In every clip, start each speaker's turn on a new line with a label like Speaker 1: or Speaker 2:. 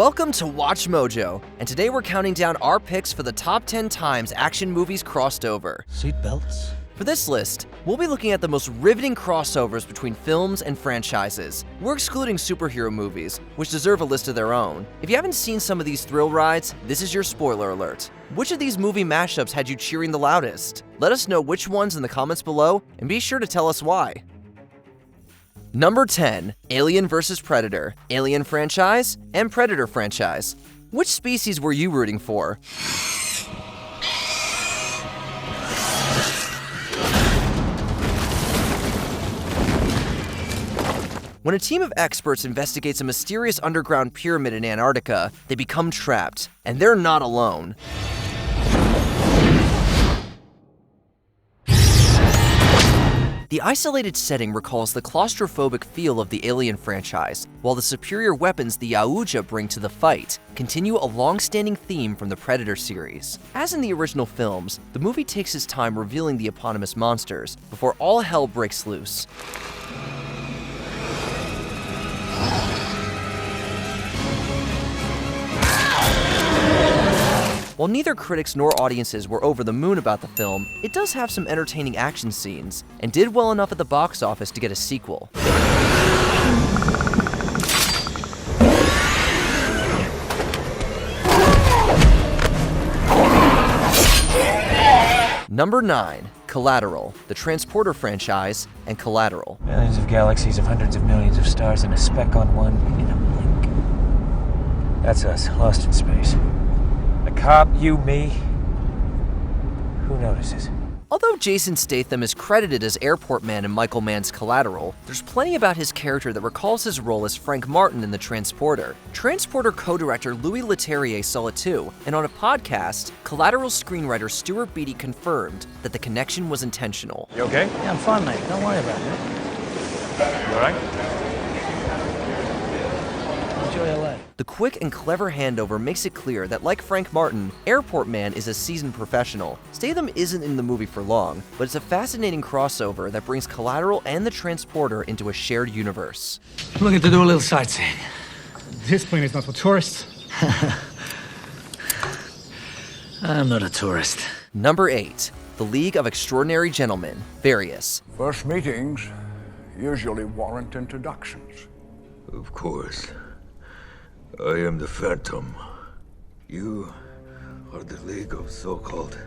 Speaker 1: Welcome to Watch Mojo, and today we're counting down our picks for the top 10 times action movies crossed over.
Speaker 2: Seatbelts?
Speaker 1: For this list, we'll be looking at the most riveting crossovers between films and franchises. We're excluding superhero movies, which deserve a list of their own. If you haven't seen some of these thrill rides, this is your spoiler alert. Which of these movie mashups had you cheering the loudest? Let us know which ones in the comments below, and be sure to tell us why. Number 10, Alien vs. Predator, Alien franchise, and Predator franchise. Which species were you rooting for? When a team of experts investigates a mysterious underground pyramid in Antarctica, they become trapped, and they're not alone. The isolated setting recalls the claustrophobic feel of the Alien franchise, while the superior weapons the Yahuja bring to the fight continue a long-standing theme from the Predator series. As in the original films, the movie takes its time revealing the eponymous monsters before all hell breaks loose. While neither critics nor audiences were over the moon about the film, it does have some entertaining action scenes, and did well enough at the box office to get a sequel. Number 9, Collateral, the Transporter franchise, and Collateral.
Speaker 2: Millions of galaxies of hundreds of millions of stars and a speck on one in a blink. That's us, lost in space. A cop, you, me. Who notices?
Speaker 1: Although Jason Statham is credited as Airport Man in Michael Mann's Collateral, there's plenty about his character that recalls his role as Frank Martin in The Transporter. Transporter co-director Louis Leterrier saw it too, and on a podcast, Collateral screenwriter Stuart Beattie confirmed that the connection was intentional.
Speaker 2: You okay?
Speaker 3: Yeah, I'm fine, mate. Don't worry about it.
Speaker 2: You alright?
Speaker 3: Enjoy LA.
Speaker 1: The quick and clever handover makes it clear that, like Frank Martin, Airport Man is a seasoned professional. Statham isn't in the movie for long, but it's a fascinating crossover that brings Collateral and the Transporter into a shared universe.
Speaker 3: Looking to do a little sightseeing.
Speaker 4: This plane is not for tourists.
Speaker 3: I'm not a tourist.
Speaker 1: Number 8, The League of Extraordinary Gentlemen, Various.
Speaker 5: First meetings usually warrant introductions.
Speaker 6: Of course. I am the Phantom. You are the League of so-called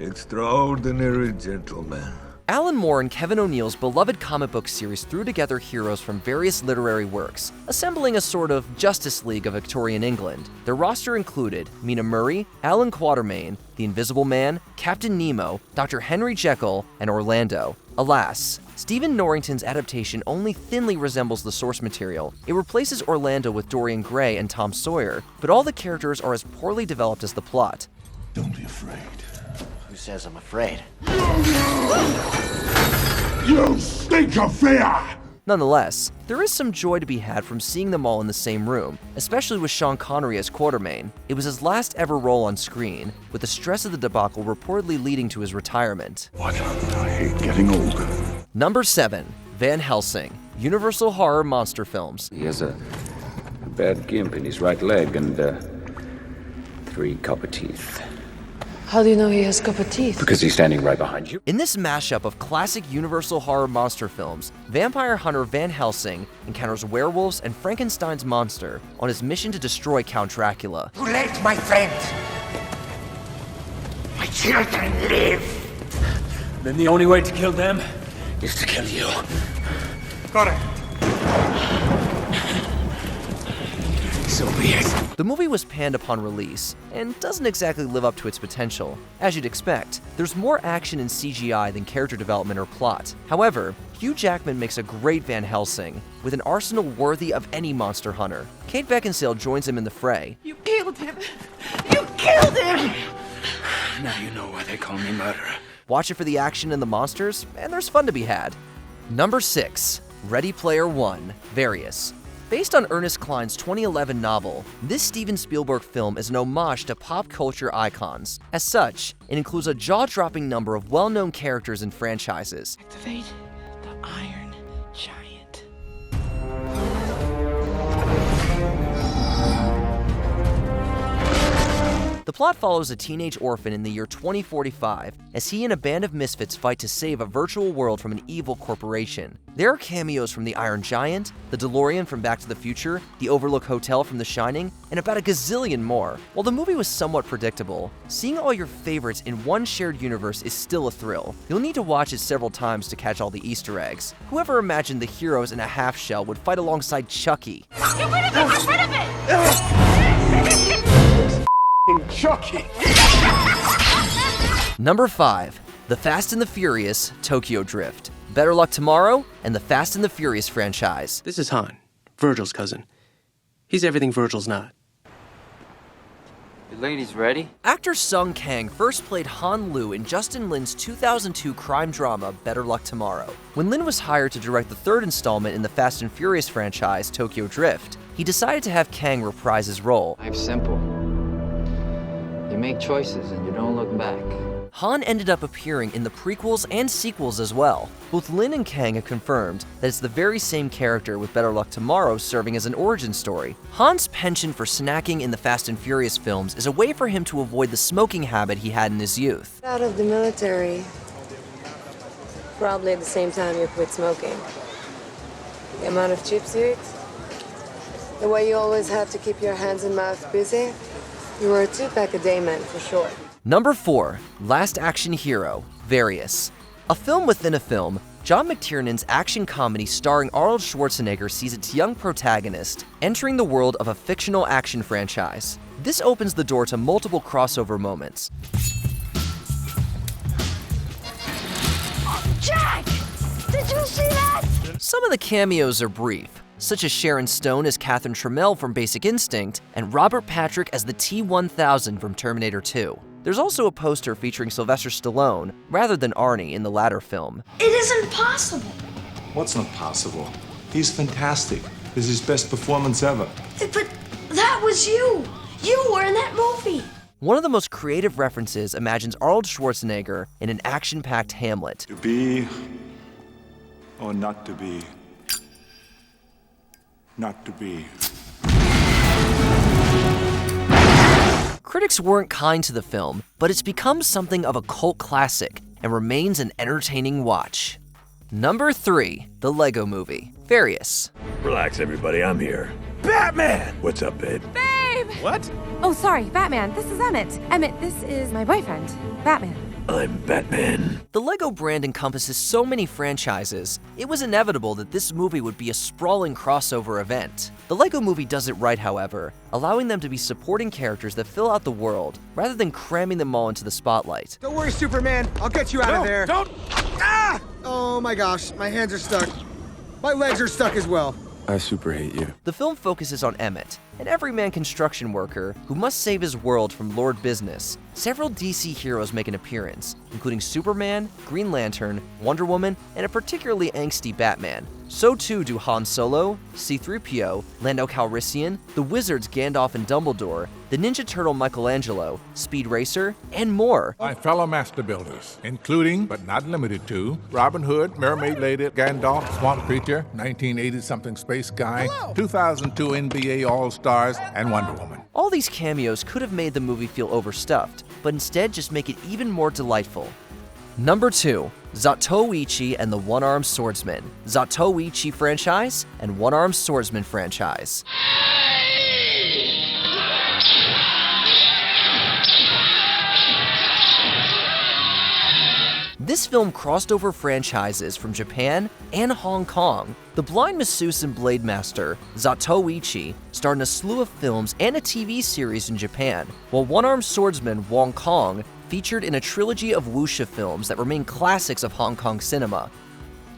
Speaker 6: Extraordinary Gentlemen.
Speaker 1: Alan Moore and Kevin O'Neill's beloved comic book series threw together heroes from various literary works, assembling a sort of Justice League of Victorian England. Their roster included Mina Murray, Alan Quatermain, The Invisible Man, Captain Nemo, Dr. Henry Jekyll, and Orlando. Alas, Stephen Norrington's adaptation only thinly resembles the source material. It replaces Orlando with Dorian Gray and Tom Sawyer, but all the characters are as poorly developed as the plot.
Speaker 5: Don't be afraid.
Speaker 3: Who says I'm afraid?
Speaker 5: You stink of fear!
Speaker 1: Nonetheless, there is some joy to be had from seeing them all in the same room, especially with Sean Connery as Quatermain. It was his last ever role on screen, with the stress of the debacle reportedly leading to his retirement.
Speaker 5: What? I hate getting older.
Speaker 1: Number 7, Van Helsing, Universal Horror Monster Films.
Speaker 7: He has a bad gimp in his right leg and 3 copper teeth.
Speaker 8: How do you know he has copper teeth?
Speaker 7: Because he's standing right behind you.
Speaker 1: In this mashup of classic Universal Horror monster films, vampire hunter Van Helsing encounters werewolves and Frankenstein's monster on his mission to destroy Count Dracula.
Speaker 9: Too late, my friend. My children live.
Speaker 2: Then the only way to kill them is to kill you.
Speaker 9: Got it.
Speaker 2: So be it.
Speaker 1: The movie was panned upon release, and doesn't exactly live up to its potential. As you'd expect, there's more action in CGI than character development or plot. However, Hugh Jackman makes a great Van Helsing, with an arsenal worthy of any monster hunter. Kate Beckinsale joins him in the fray.
Speaker 9: You killed him. You killed him.
Speaker 2: Now you know why they call me murderer.
Speaker 1: Watch it for the action and the monsters, and there's fun to be had. Number 6, Ready Player One, Various. Based on Ernest Cline's 2011 novel, this Steven Spielberg film is an homage to pop culture icons. As such, it includes a jaw-dropping number of well-known characters and franchises.
Speaker 9: Activate the Iron Giant.
Speaker 1: The plot follows a teenage orphan in the year 2045 as he and a band of misfits fight to save a virtual world from an evil corporation. There are cameos from the Iron Giant, the DeLorean from Back to the Future, the Overlook Hotel from The Shining, and about a gazillion more. While the movie was somewhat predictable, seeing all your favorites in one shared universe is still a thrill. You'll need to watch it several times to catch all the Easter eggs. Whoever imagined the heroes in a half shell would fight alongside Chucky?
Speaker 9: Get rid of it! Get rid of it!
Speaker 5: Chucky!
Speaker 1: Number 5. The Fast and the Furious Tokyo Drift. Better Luck Tomorrow and the Fast and the Furious franchise.
Speaker 10: This is Han, Virgil's cousin. He's everything Virgil's not.
Speaker 11: You ladies ready?
Speaker 1: Actor Sung Kang first played Han Lu in Justin Lin's 2002 crime drama Better Luck Tomorrow. When Lin was hired to direct the third installment in the Fast and Furious franchise, Tokyo Drift, he decided to have Kang reprise his role.
Speaker 11: Life's simple. You make choices and you don't look back.
Speaker 1: Han ended up appearing in the prequels and sequels as well. Both Lin and Kang have confirmed that it's the very same character, with Better Luck Tomorrow serving as an origin story. Han's penchant for snacking in the Fast and Furious films is a way for him to avoid the smoking habit he had in his youth.
Speaker 8: Out of the military, probably at the same time you quit smoking. The amount of chips you eat, the way you always have to keep your hands and mouth busy, you were a 2-pack-a-day man for sure.
Speaker 1: Number 4. Last Action Hero, Various. A film within a film, John McTiernan's action comedy starring Arnold Schwarzenegger sees its young protagonist entering the world of a fictional action franchise. This opens the door to multiple crossover moments.
Speaker 9: Jack! Did you see that?
Speaker 1: Some of the cameos are brief, such as Sharon Stone as Catherine Trammell from Basic Instinct and Robert Patrick as the T-1000 from Terminator 2. There's also a poster featuring Sylvester Stallone, rather than Arnie in the latter film.
Speaker 9: It isn't possible.
Speaker 12: What's not possible? He's fantastic. This is his best performance ever.
Speaker 9: But that was you. You were in that movie.
Speaker 1: One of the most creative references imagines Arnold Schwarzenegger in an action-packed Hamlet.
Speaker 12: To be or not to be. Not to be.
Speaker 1: Critics weren't kind to the film, but it's become something of a cult classic and remains an entertaining watch. Number 3. The Lego Movie, Various.
Speaker 6: Relax, everybody, I'm here. Batman! What's up, babe?
Speaker 13: Babe!
Speaker 6: What?
Speaker 13: Oh, sorry, Batman. This is Emmett. Emmett, this is my boyfriend, Batman.
Speaker 6: I'm Batman.
Speaker 1: The Lego brand encompasses so many franchises, it was inevitable that this movie would be a sprawling crossover event. The Lego Movie does it right, however, allowing them to be supporting characters that fill out the world, rather than cramming them all into the spotlight.
Speaker 14: Don't worry, Superman. I'll get you out of there.
Speaker 6: Don't!
Speaker 14: Ah! Oh my gosh, my hands are stuck. My legs are stuck as well.
Speaker 12: I super hate you.
Speaker 1: The film focuses on Emmett, an everyman construction worker who must save his world from Lord Business. Several DC heroes make an appearance, including Superman, Green Lantern, Wonder Woman, and a particularly angsty Batman. So too do Han Solo, C-3PO, Lando Calrissian, the Wizards Gandalf and Dumbledore, the Ninja Turtle Michelangelo, Speed Racer, and more.
Speaker 5: My fellow master builders, including, but not limited to, Robin Hood, Mermaid Lady, Gandalf, Swamp Creature, 1980-something Space Guy, 2002 NBA All-Stars, and Wonder Woman.
Speaker 1: All these cameos could have made the movie feel overstuffed, but instead just make it even more delightful. Number 2. Zatoichi and the One-Armed Swordsman, Zatoichi franchise and One-Armed Swordsman franchise. This film crossed over franchises from Japan and Hong Kong. The blind masseuse and blade master, Zatoichi, starred in a slew of films and a TV series in Japan, while One-Armed Swordsman Wong Kong featured in a trilogy of wuxia films that remain classics of Hong Kong cinema.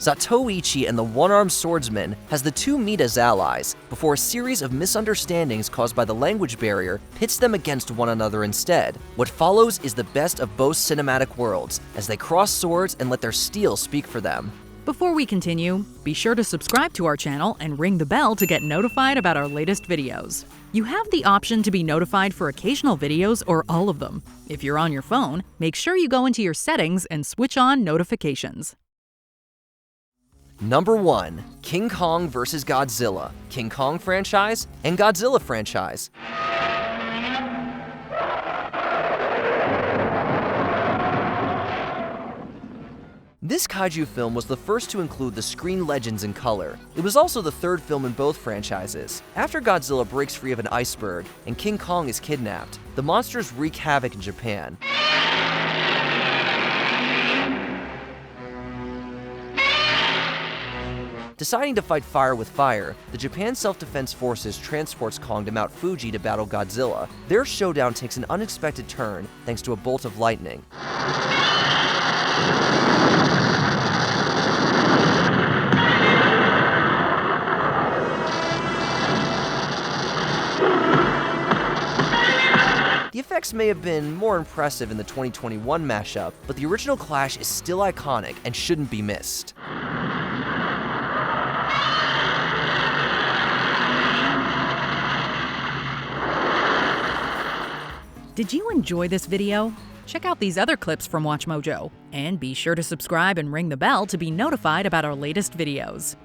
Speaker 1: Zatoichi and the One-Armed Swordsman has the two meet as allies, before a series of misunderstandings caused by the language barrier pits them against one another instead. What follows is the best of both cinematic worlds, as they cross swords and let their steel speak for them.
Speaker 15: Before we continue, be sure to subscribe to our channel and ring the bell to get notified about our latest videos. You have the option to be notified for occasional videos or all of them. If you're on your phone, make sure you go into your settings and switch on notifications.
Speaker 1: Number 1. King Kong vs. Godzilla, King Kong franchise and Godzilla franchise. This kaiju film was the first to include the screen legends in color. It was also the third film in both franchises. After Godzilla breaks free of an iceberg and King Kong is kidnapped, the monsters wreak havoc in Japan. Deciding to fight fire with fire, the Japan Self-Defense Forces transports Kong to Mount Fuji to battle Godzilla. Their showdown takes an unexpected turn thanks to a bolt of lightning. The effects may have been more impressive in the 2021 mashup, but the original clash is still iconic and shouldn't be missed.
Speaker 15: Did you enjoy this video? Check out these other clips from WatchMojo, and be sure to subscribe and ring the bell to be notified about our latest videos.